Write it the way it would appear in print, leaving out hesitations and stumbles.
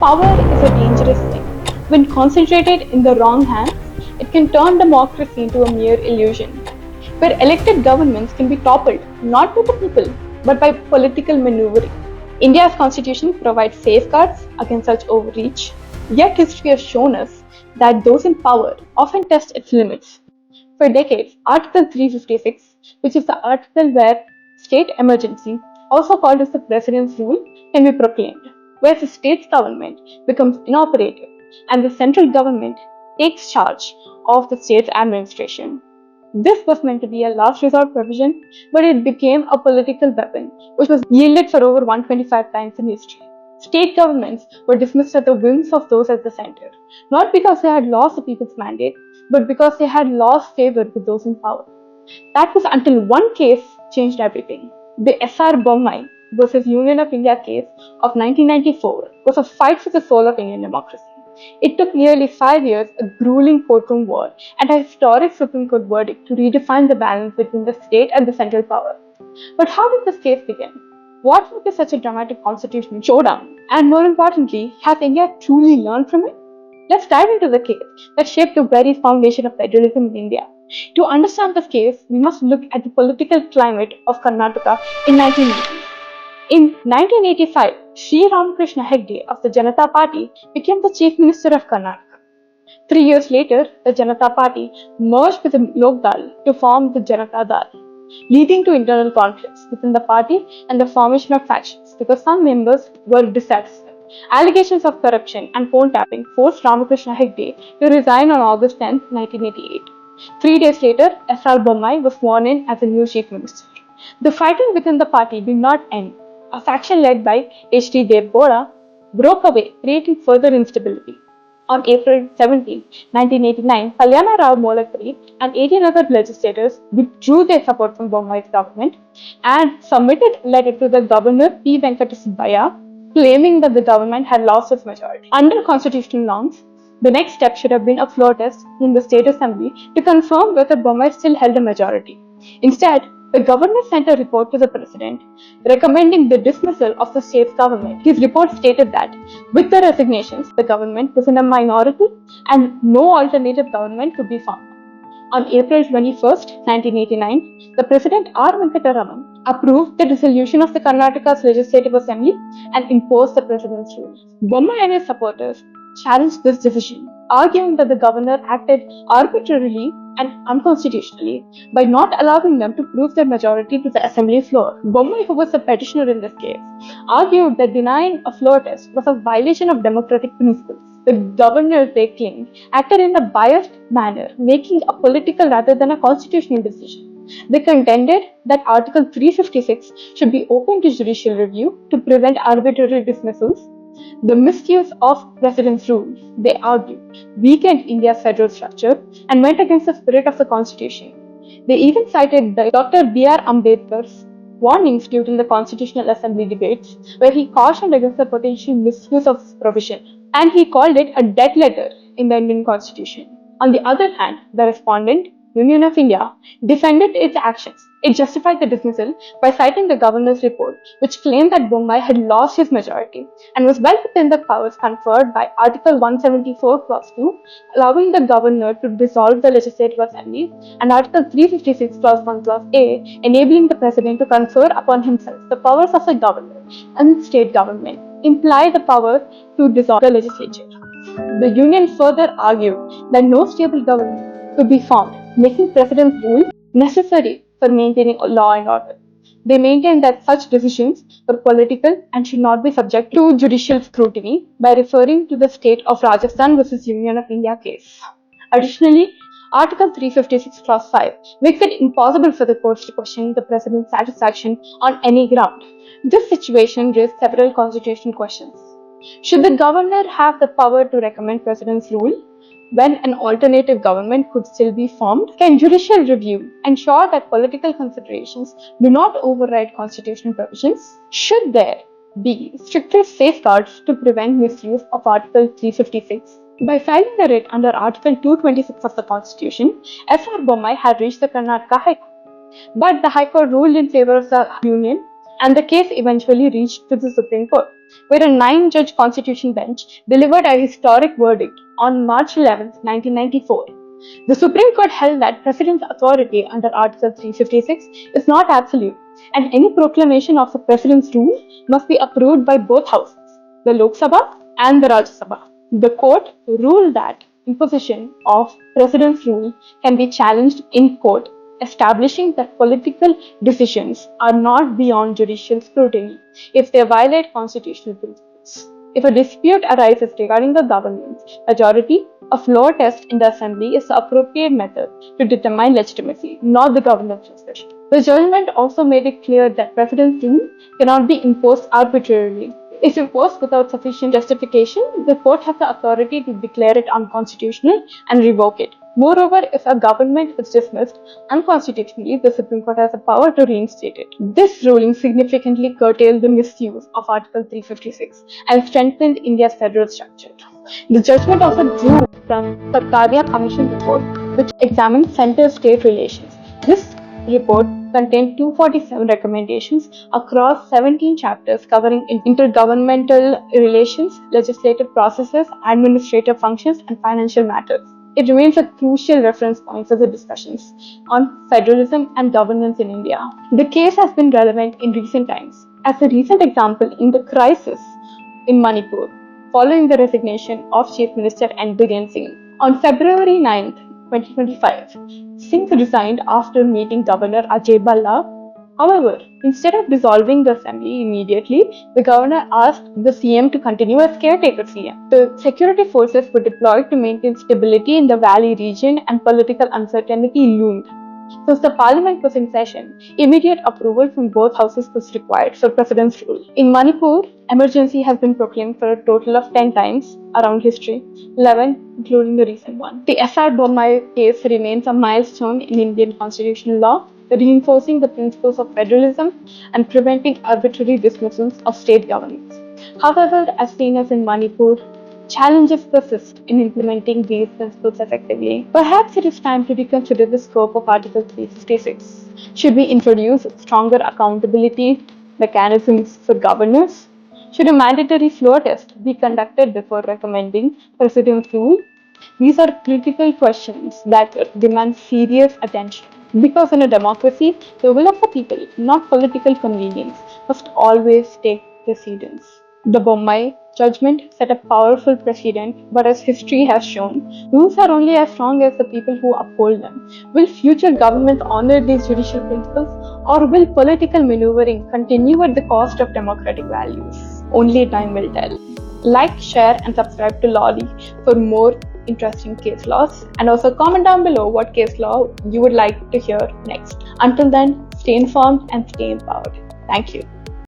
Power is a dangerous thing. When concentrated in the wrong hands, it can turn democracy into a mere illusion, where elected governments can be toppled not by the people but by political maneuvering. India's constitution provides safeguards against such overreach, yet history has shown us that those in power often test its limits. For decades, Article 356, which is the article where state emergency, also called as the President's Rule, can be proclaimed, where the state's government becomes inoperative and the central government takes charge of the state's administration. This was meant to be a last resort provision, but it became a political weapon, which was wielded for over 125 times in history. State governments were dismissed at the whims of those at the center, not because they had lost the people's mandate, but because they had lost favor with those in power. That was until one case changed everything. The S.R. Bommai versus Union of India case of 1994 was a fight for the soul of Indian democracy. It took nearly 5 years, a grueling courtroom war, and a historic Supreme Court verdict to redefine the balance between the state and the central power. But how did this case begin? What led to such a dramatic constitutional showdown? And more importantly, has India truly learned from it? Let's dive into the case that shaped the very foundation of federalism in India. To understand this case, we must look at the political climate of Karnataka in 1980s. In 1985, Sri Ramakrishna Hegde of the Janata Party became the Chief Minister of Karnataka. 3 years later, the Janata Party merged with the Lok Dal to form the Janata Dal, leading to internal conflicts within the party and the formation of factions because some members were dissatisfied. Allegations of corruption and phone tapping forced Ramakrishna Hegde to resign on August 10, 1988. 3 days later, S.R. Bommai was sworn in as the new chief minister. The fighting within the party did not end. A faction led by H.D. Dev Gowda broke away, creating further instability. On April 17, 1989, Kalyana Rao Molakari and 18 other legislators withdrew their support from Bommai's government and submitted a letter to the governor P. Venkata claiming that the government had lost its majority. Under constitutional norms, the next step should have been a floor test in the state assembly to confirm whether Bommai still held a majority. Instead, the governor sent a report to the president recommending the dismissal of the state's government. His report stated that with the resignations, the government was in a minority and no alternative government could be found. On April 21, 1989, the President R. Venkataraman approved the dissolution of the Karnataka's Legislative Assembly and imposed the President's rule. Bommai and his supporters challenged this decision, arguing that the governor acted arbitrarily and unconstitutionally by not allowing them to prove their majority to the assembly floor. Bommai, who was the petitioner in this case, argued that denying a floor test was a violation of democratic principles. The governor, they claimed, acted in a biased manner, making a political rather than a constitutional decision. They contended that Article 356 should be open to judicial review to prevent arbitrary dismissals. The misuse of President's rule, they argued, weakened India's federal structure and went against the spirit of the Constitution. They even cited Dr. B.R. Ambedkar's warnings during the Constitutional Assembly debates, where he cautioned against the potential misuse of this provision, and he called it a dead letter in the Indian Constitution. On the other hand, the respondent, Union of India, defended its actions. It justified the dismissal by citing the governor's report, which claimed that Bommai had lost his majority and was well within the powers conferred by Article 174, Clause 2, allowing the governor to dissolve the Legislative Assembly, and Article 356, Clause 1, Clause A, enabling the President to confer upon himself the powers of the governor and state government, imply the power to dissolve the legislature. The Union further argued that no stable government could be formed, making President's rule necessary for maintaining law and order. They maintained that such decisions were political and should not be subject to judicial scrutiny by referring to the state of Rajasthan versus Union of India case. Additionally, Article 356 Clause 5 makes it impossible for the courts to question the President's satisfaction on any ground. This situation raised several constitutional questions. Should the governor have the power to recommend President's rule when an alternative government could still be formed? Can judicial review ensure that political considerations do not override constitutional provisions? Should there be stricter safeguards to prevent misuse of Article 356? By filing the writ under Article 226 of the Constitution, S.R. Bommai had reached the Karnataka High Court. But the High Court ruled in favor of the Union, and the case eventually reached to the Supreme Court. where a 9-judge constitution bench delivered a historic verdict on March 11, 1994. The Supreme Court held that President's authority under Article 356 is not absolute, and any proclamation of the President's rule must be approved by both houses, the Lok Sabha and the Rajya Sabha. The court ruled that imposition of President's rule can be challenged in court, establishing that political decisions are not beyond judicial scrutiny if they violate constitutional principles. If a dispute arises regarding the government's majority, a floor test in the assembly is the appropriate method to determine legitimacy, not the governor's discretion. The judgment also made it clear that President's rule cannot be imposed arbitrarily. If imposed without sufficient justification, the court has the authority to declare it unconstitutional and revoke it. Moreover, if a government is dismissed unconstitutionally, the Supreme Court has the power to reinstate it. This ruling significantly curtailed the misuse of Article 356 and strengthened India's federal structure. The judgment also drew from the Karia Commission report, which examined center-state relations. This report contained 247 recommendations across 17 chapters covering intergovernmental relations, legislative processes, administrative functions, and financial matters. It remains a crucial reference point for the discussions on federalism and governance in India. The case has been relevant in recent times. As a recent example, in the crisis in Manipur, following the resignation of Chief Minister N. Biren Singh, on February 9, 2025, Singh resigned after meeting Governor Ajay Balla. However, instead of dissolving the assembly immediately, the governor asked the CM to continue as caretaker CM. The security forces were deployed to maintain stability in the valley region and political uncertainty loomed. Since the parliament was in session, immediate approval from both houses was required for President's rule. In Manipur, emergency has been proclaimed for a total of 10 times around history, 11 including the recent one. The SR Bommai case remains a milestone in Indian constitutional law, reinforcing the principles of federalism and preventing arbitrary dismissals of state governments. However, as seen as in Manipur, challenges persist in implementing these principles effectively. Perhaps it is time to reconsider the scope of Article 356. Should we introduce stronger accountability mechanisms for governors? Should a mandatory floor test be conducted before recommending President's rule? These are critical questions that demand serious attention. Because in a democracy, the will of the people, not political convenience, must always take precedence. The Bommai judgment set a powerful precedent, but as history has shown, rules are only as strong as the people who uphold them. Will future governments honor these judicial principles, or will political maneuvering continue at the cost of democratic values? Only time will tell. Like, share, and subscribe to Lolly for more interesting case laws, and also comment down below what case law you would like to hear next. Until then, stay informed and stay empowered. Thank you.